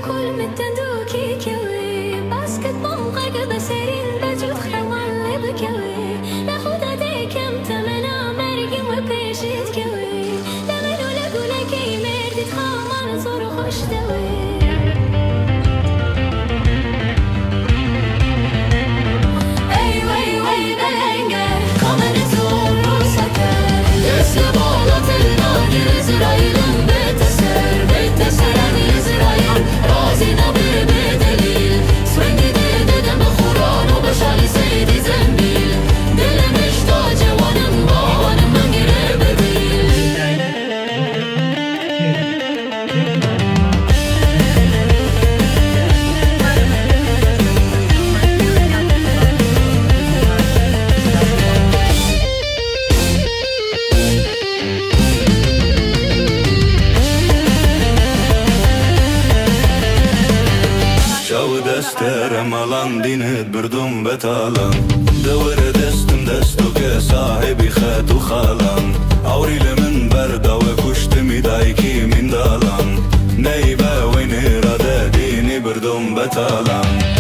كل متندوكي كوي باسكت بمقاك بسرين بجود خوان بكوي ناخد ديك ام تمنا مرقي وبيشيت كوي لمنو لقولك اي مردي تخامان صور خوش دوي دسترم الان دینت بردم بتالان دور دستم دستو که صاحبی خد و خالان اوریل من بردا و کشت میدای کی من دالان نیبه و نیراده دینی بردم بتالان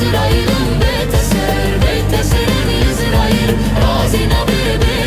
İsrail'in bete ser, bete ser İsrail razine bir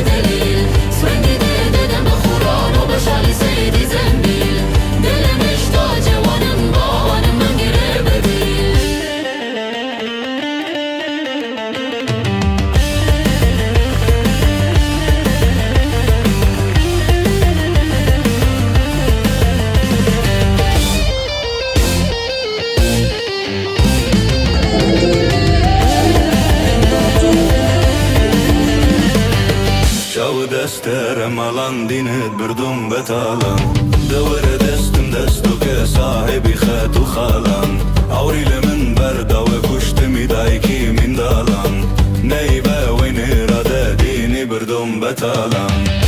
malan dinit burdum betalan Devre destim desto ke sahibi khatu khalan Aurili min berda ve kuştum idayki min dalan Neybe ve nirade dini burdum betalan